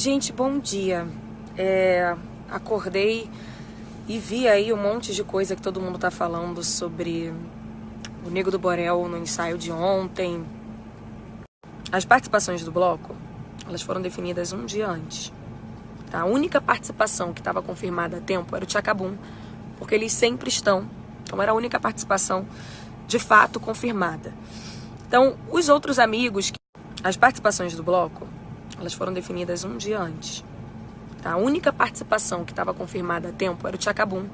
Gente, bom dia. Acordei e vi aí um monte de coisa que todo mundo tá falando sobre o Nego do Borel no ensaio de ontem. As participações do bloco, elas foram definidas um dia antes. Tá? A única participação que estava confirmada a tempo era o Tchacabum, porque eles sempre estão. Então era a única participação de fato confirmada. Então, os outros amigos, as participações do bloco, elas foram definidas um dia antes. Tá? A única participação que estava confirmada a tempo era o Tchacabum,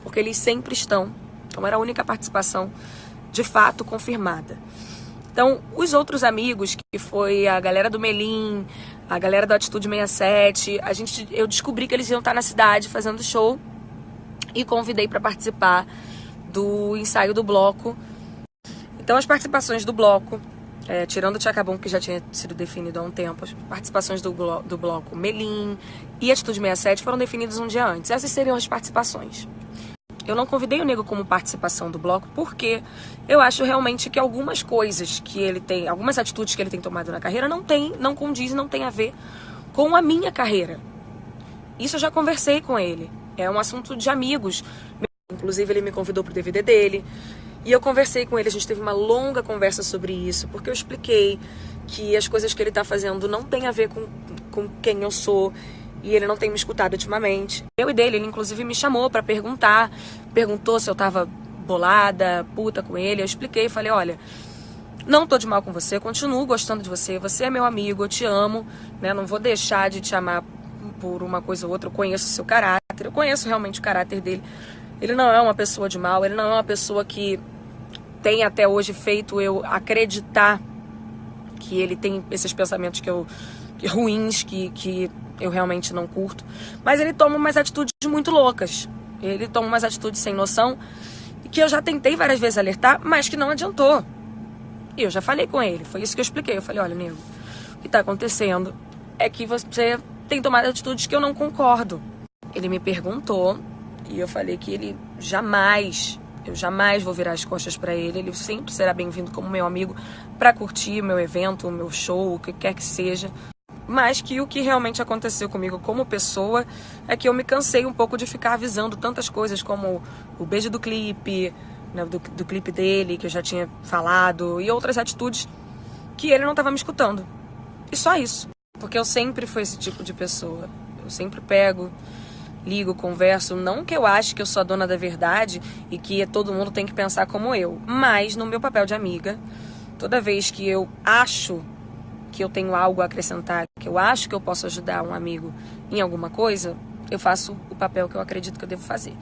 porque eles sempre estão. Então era a única participação de fato confirmada. Então, os outros amigos, que foi a galera do Melim, a galera do Atitude 67, eu descobri que eles iam estar na cidade fazendo show e convidei para participar do ensaio do bloco. Então, as participações do bloco, tirando o Tchacabum, que já tinha sido definido há um tempo, as participações do bloco Melim e Atitude 67 foram definidas um dia antes. Essas seriam as participações. Eu não convidei o Nego como participação do bloco porque eu acho realmente que algumas coisas que ele tem, algumas atitudes que ele tem tomado na carreira não condizem, não tem a ver com a minha carreira. Isso eu já conversei com ele. É um assunto de amigos. Inclusive, ele me convidou pro DVD dele. E eu conversei com ele, a gente teve uma longa conversa sobre isso, porque eu expliquei que as coisas que ele tá fazendo não tem a ver com quem eu sou, e ele não tem me escutado ultimamente. Eu e dele, ele inclusive me chamou pra perguntou se eu tava bolada, puta com ele. Eu expliquei, falei, olha, não tô de mal com você, continuo gostando de você, você é meu amigo, eu te amo, né? Não vou deixar de te amar por uma coisa ou outra, eu conheço o seu caráter, eu conheço realmente o caráter dele. Ele não é uma pessoa de mal, ele não é uma pessoa que tem até hoje feito eu acreditar que ele tem esses pensamentos ruins, que eu realmente não curto. Mas ele toma umas atitudes muito loucas. Ele toma umas atitudes sem noção, que eu já tentei várias vezes alertar, mas que não adiantou. E eu já falei com ele, foi isso que eu expliquei. Eu falei, olha, Nego, o que tá acontecendo é que você tem tomado atitudes que eu não concordo. Ele me perguntou, e eu falei que eu jamais vou virar as costas pra ele. Ele sempre será bem-vindo como meu amigo pra curtir o meu evento, o meu show, o que quer que seja. Mas que o que realmente aconteceu comigo como pessoa é que eu me cansei um pouco de ficar avisando tantas coisas como o beijo do clipe, né, do clipe dele, que eu já tinha falado, e outras atitudes que ele não estava me escutando. E só isso. Porque eu sempre fui esse tipo de pessoa. Eu sempre pego, ligo, converso. Não que eu ache que eu sou a dona da verdade e que todo mundo tem que pensar como eu. Mas no meu papel de amiga, toda vez que eu acho que eu tenho algo a acrescentar, que eu acho que eu posso ajudar um amigo em alguma coisa, eu faço o papel que eu acredito que eu devo fazer.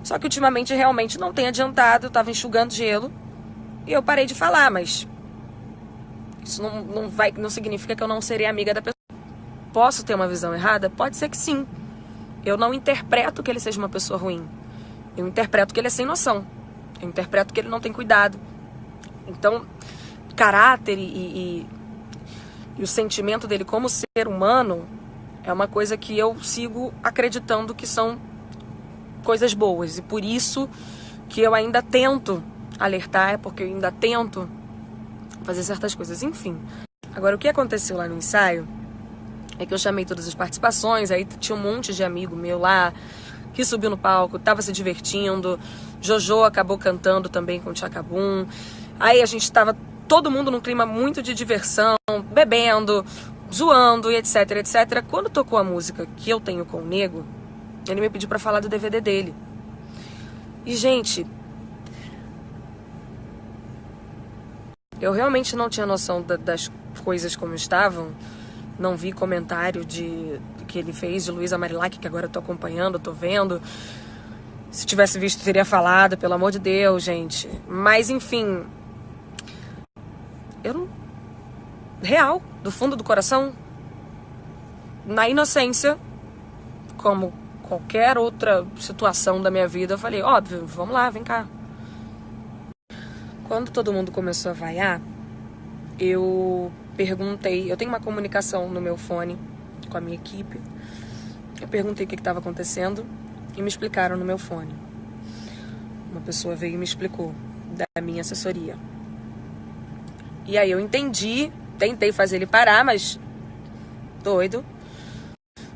Só que ultimamente realmente não tem adiantado, eu tava enxugando gelo e eu parei de falar, mas isso não significa que eu não serei amiga da pessoa. Posso ter uma visão errada? Pode ser que sim. Eu não interpreto que ele seja uma pessoa ruim. Eu interpreto que ele é sem noção. Eu interpreto que ele não tem cuidado. Então, caráter e o sentimento dele como ser humano é uma coisa que eu sigo acreditando que são coisas boas. E por isso que eu ainda tento alertar, porque eu ainda tento fazer certas coisas. Enfim, agora o que aconteceu lá no ensaio é que eu chamei todas as participações, aí tinha um monte de amigo meu lá que subiu no palco, tava se divertindo. Jojo acabou cantando também com o Tchacabum. Aí a gente tava todo mundo num clima muito de diversão, bebendo, zoando e etc, etc. Quando tocou a música que eu tenho com o Nego, ele me pediu pra falar do DVD dele. E, gente, eu realmente não tinha noção das coisas como estavam. Não vi comentário que ele fez de Luísa Marilac, que agora eu tô acompanhando, tô vendo. Se tivesse visto, teria falado, pelo amor de Deus, gente. Mas, enfim, eu não... Real, do fundo do coração, na inocência, como qualquer outra situação da minha vida, eu falei, óbvio, vamos lá, vem cá. Quando todo mundo começou a vaiar, eu perguntei, eu tenho uma comunicação no meu fone com a minha equipe, eu perguntei o que estava acontecendo e me explicaram no meu fone. Uma pessoa veio e me explicou, da minha assessoria. E aí eu entendi, tentei fazer ele parar, mas doido.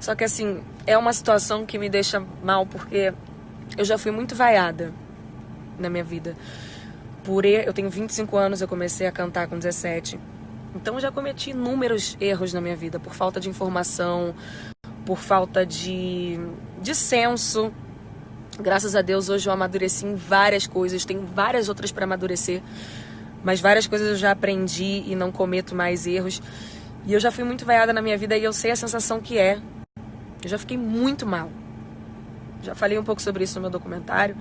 Só que assim, é uma situação que me deixa mal porque eu já fui muito vaiada na minha vida. Eu tenho 25 anos, eu comecei a cantar com 17. Então eu já cometi inúmeros erros na minha vida por falta de informação, por falta de senso. Graças a Deus hoje eu amadureci em várias coisas, tenho várias outras para amadurecer, mas várias coisas eu já aprendi e não cometo mais erros. E eu já fui muito vaiada na minha vida e eu sei a sensação que é. Eu já fiquei muito mal. Já falei um pouco sobre isso no meu documentário.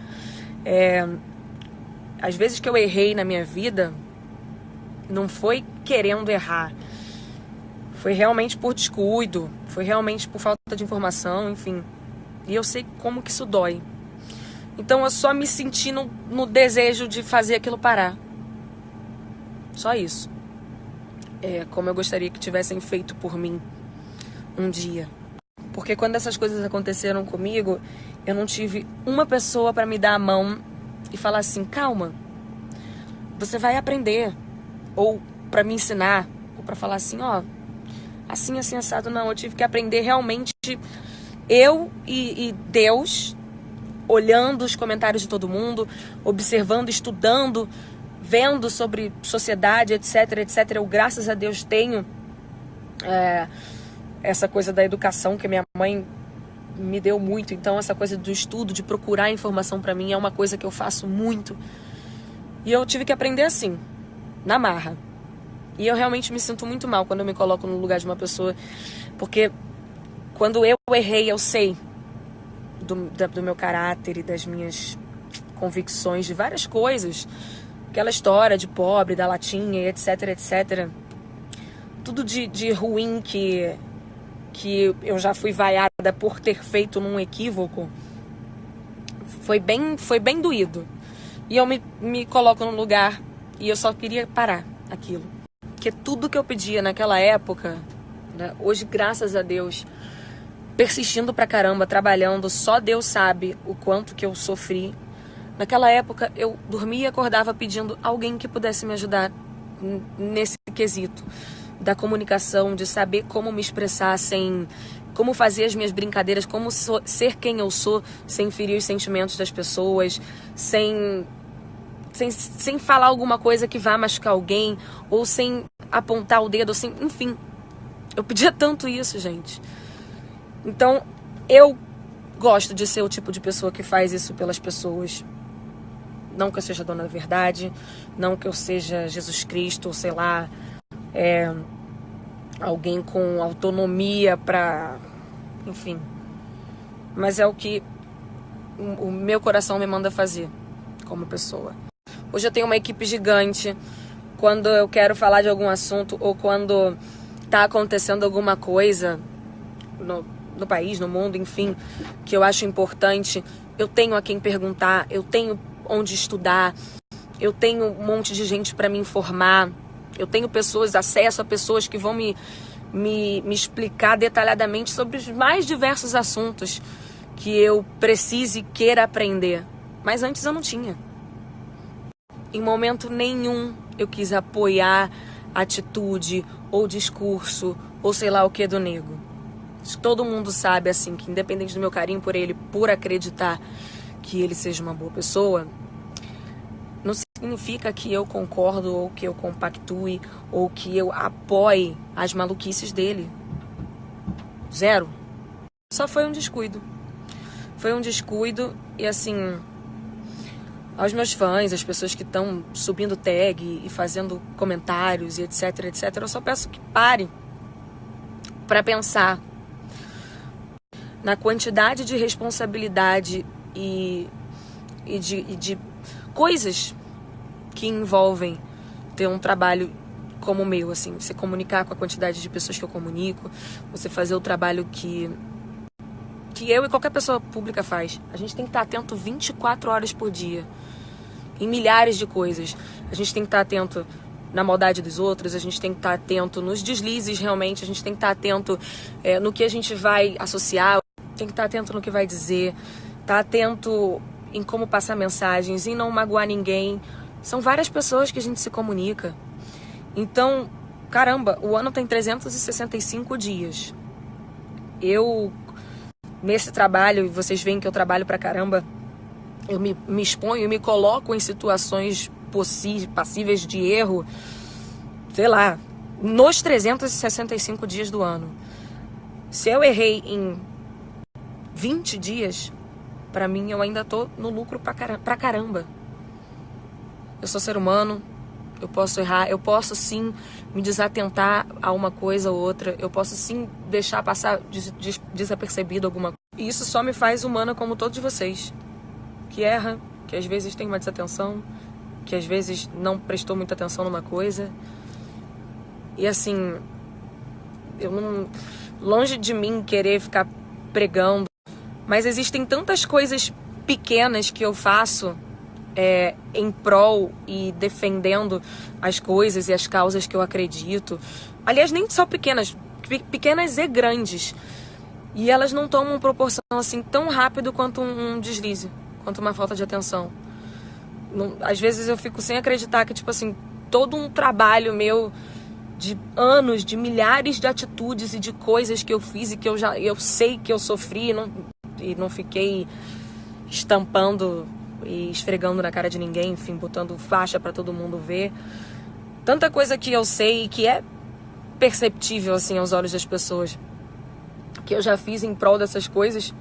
Às vezes que eu errei na minha vida, não foi querendo errar. Foi realmente por descuido, foi realmente por falta de informação, enfim. E eu sei como que isso dói. Então eu só me senti no desejo de fazer aquilo parar. Só isso. Como eu gostaria que tivessem feito por mim um dia. Porque quando essas coisas aconteceram comigo, eu não tive uma pessoa para me dar a mão e falar assim, calma, você vai aprender. Ou para me ensinar, ou para falar assim, ó, assim, assim, assado. Não, eu tive que aprender realmente, eu e Deus, olhando os comentários de todo mundo, observando, estudando, vendo sobre sociedade, etc, etc. Eu, graças a Deus, tenho essa coisa da educação que minha mãe me deu muito. Então, essa coisa do estudo, de procurar informação para mim, é uma coisa que eu faço muito. E eu tive que aprender assim, na marra. E eu realmente me sinto muito mal quando eu me coloco no lugar de uma pessoa, porque quando eu errei, eu sei do meu caráter e das minhas convicções de várias coisas. Aquela história de pobre, da latinha, etc, etc. Tudo de ruim que eu já fui vaiada por ter feito num equívoco. Foi bem doído. E eu me coloco num lugar e eu só queria parar aquilo. Porque tudo que eu pedia naquela época, né, hoje, graças a Deus, persistindo pra caramba, trabalhando, só Deus sabe o quanto que eu sofri. Naquela época, eu dormia e acordava pedindo alguém que pudesse me ajudar nesse quesito da comunicação, de saber como me expressar como fazer as minhas brincadeiras, como ser quem eu sou, sem ferir os sentimentos das pessoas, sem falar alguma coisa que vá machucar alguém, ou sem apontar o dedo, enfim. Eu pedia tanto isso, gente. Então, eu gosto de ser o tipo de pessoa que faz isso pelas pessoas. Não que eu seja dona da verdade, não que eu seja Jesus Cristo, ou sei lá, alguém com autonomia pra... Enfim. Mas é o que o meu coração me manda fazer como pessoa. Hoje eu tenho uma equipe gigante. Quando eu quero falar de algum assunto ou quando tá acontecendo alguma coisa no país, no mundo, enfim, que eu acho importante, eu tenho a quem perguntar, eu tenho onde estudar, eu tenho um monte de gente para me informar, eu tenho acesso a pessoas que vão me explicar detalhadamente sobre os mais diversos assuntos que eu precise e queira aprender. Mas antes eu não tinha. Em momento nenhum eu quis apoiar atitude ou discurso ou sei lá o que do nego. Todo mundo sabe, assim, que independente do meu carinho por ele, por acreditar que ele seja uma boa pessoa, não significa que eu concordo ou que eu compactue ou que eu apoie as maluquices dele. Zero. Só foi um descuido. Foi um descuido e, assim, aos meus fãs, as pessoas que estão subindo tag e fazendo comentários e etc, etc, eu só peço que parem para pensar na quantidade de responsabilidade e de coisas que envolvem ter um trabalho como o meu, assim, você comunicar com a quantidade de pessoas que eu comunico, você fazer o trabalho que eu e qualquer pessoa pública faz. A gente tem que estar atento 24 horas por dia, em milhares de coisas. A gente tem que estar atento na maldade dos outros, a gente tem que estar atento nos deslizes realmente, a gente tem que estar atento no que a gente vai associar, tem que estar atento no que vai dizer, estar atento em como passar mensagens, em não magoar ninguém. São várias pessoas que a gente se comunica. Então, caramba, o ano tem 365 dias. Eu, nesse trabalho, e vocês veem que eu trabalho pra caramba, eu me exponho, me coloco em situações passíveis de erro, sei lá, nos 365 dias do ano. Se eu errei em 20 dias, pra mim eu ainda tô no lucro pra caramba. Eu sou ser humano, eu posso errar, eu posso sim me desatentar a uma coisa ou outra, eu posso sim deixar passar desapercebido alguma coisa. E isso só me faz humana como todos vocês, que erra, que às vezes tem uma desatenção, que às vezes não prestou muita atenção numa coisa. E assim, eu não... longe de mim querer ficar pregando, mas existem tantas coisas pequenas que eu faço em prol e defendendo as coisas e as causas que eu acredito. Aliás, nem só pequenas, pequenas e grandes. E elas não tomam proporção assim tão rápido quanto um deslize, quanto uma falta de atenção. Às vezes eu fico sem acreditar que, tipo assim, todo um trabalho meu de anos, de milhares de atitudes e de coisas que eu fiz e que eu sei que eu sofri e não fiquei estampando e esfregando na cara de ninguém, enfim, botando faixa pra todo mundo ver. Tanta coisa que eu sei e que é perceptível, assim, aos olhos das pessoas, que eu já fiz em prol dessas coisas.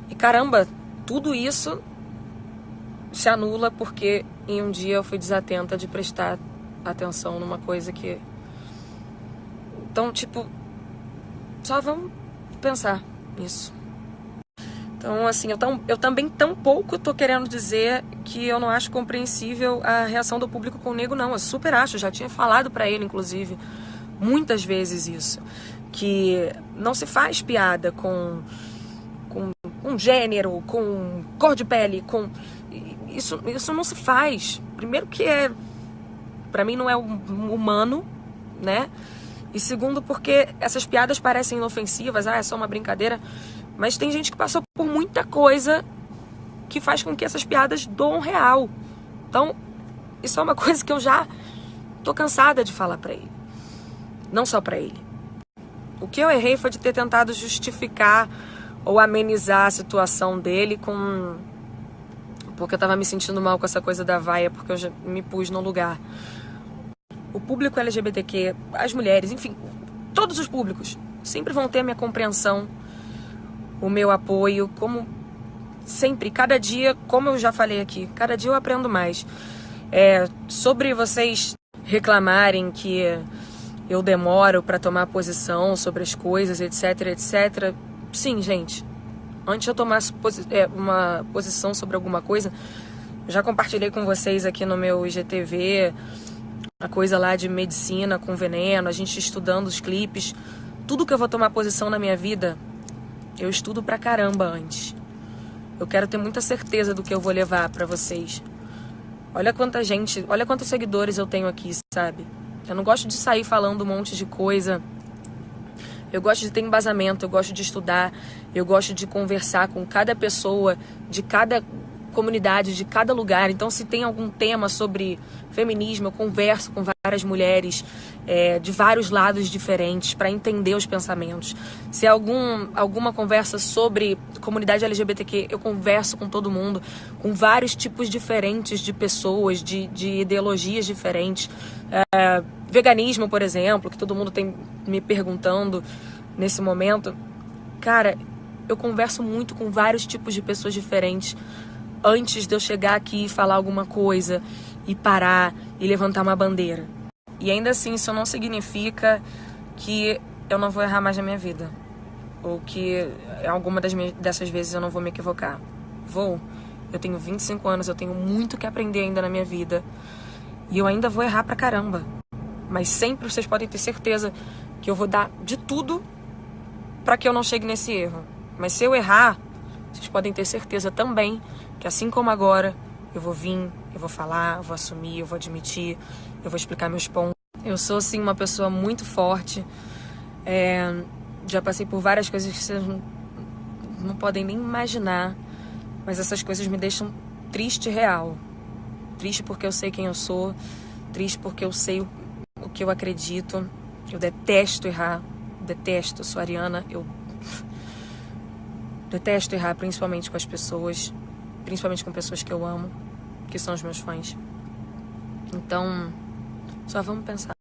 E caramba, tudo isso se anula porque em um dia eu fui desatenta de prestar atenção numa coisa que... Então, tipo, só vamos pensar nisso. Então, assim, eu também tampouco tô querendo dizer que eu não acho compreensível a reação do público com o nego, não. Eu super acho, já tinha falado pra ele, inclusive, muitas vezes isso. Que não se faz piada com gênero, com cor de pele, com... Isso não se faz. Primeiro que pra mim não é humano, né? E segundo porque essas piadas parecem inofensivas, é só uma brincadeira. Mas tem gente que passou por muita coisa que faz com que essas piadas doam real. Então, isso é uma coisa que eu já tô cansada de falar pra ele. Não só pra ele. O que eu errei foi de ter tentado justificar ou amenizar a situação dele porque eu tava me sentindo mal com essa coisa da vaia, porque eu já me pus no lugar. O público LGBTQ, as mulheres, enfim, todos os públicos sempre vão ter a minha compreensão, o meu apoio, como sempre, cada dia, como eu já falei aqui, cada dia eu aprendo mais. Sobre vocês reclamarem que eu demoro para tomar posição sobre as coisas, etc, etc. Sim, gente, antes de eu tomar uma posição sobre alguma coisa, eu já compartilhei com vocês aqui no meu IGTV, a coisa lá de medicina com veneno, a gente estudando os clipes. Tudo que eu vou tomar posição na minha vida, eu estudo pra caramba antes. Eu quero ter muita certeza do que eu vou levar pra vocês. Olha quanta gente, olha quantos seguidores eu tenho aqui, sabe? Eu não gosto de sair falando um monte de coisa. Eu gosto de ter embasamento, eu gosto de estudar, eu gosto de conversar com cada pessoa, de cada comunidade, de cada lugar. Então, se tem algum tema sobre feminismo, eu converso com várias mulheres de vários lados diferentes para entender os pensamentos. Se é alguma conversa sobre comunidade LGBTQ, eu converso com todo mundo, com vários tipos diferentes de pessoas, de ideologias diferentes. Veganismo, por exemplo, que todo mundo tem me perguntando nesse momento. Cara, eu converso muito com vários tipos de pessoas diferentes antes de eu chegar aqui e falar alguma coisa e parar e levantar uma bandeira. E ainda assim, isso não significa que eu não vou errar mais na minha vida. Ou que alguma dessas vezes eu não vou me equivocar. Vou. Eu tenho 25 anos, eu tenho muito que aprender ainda na minha vida. E eu ainda vou errar pra caramba. Mas sempre vocês podem ter certeza que eu vou dar de tudo pra que eu não chegue nesse erro. Mas se eu errar, vocês podem ter certeza também que assim como agora, eu vou vir, eu vou falar, eu vou assumir, eu vou admitir, eu vou explicar meus pontos. Eu sou, sim, uma pessoa muito forte. Já passei por várias coisas que vocês não podem nem imaginar. Mas essas coisas me deixam triste real. Triste porque eu sei quem eu sou. Triste porque eu sei o que eu acredito. Eu detesto errar. Detesto, sou ariana. Eu Detesto errar, principalmente com as pessoas, principalmente com pessoas que eu amo, que são os meus fãs. Então, só vamos pensar.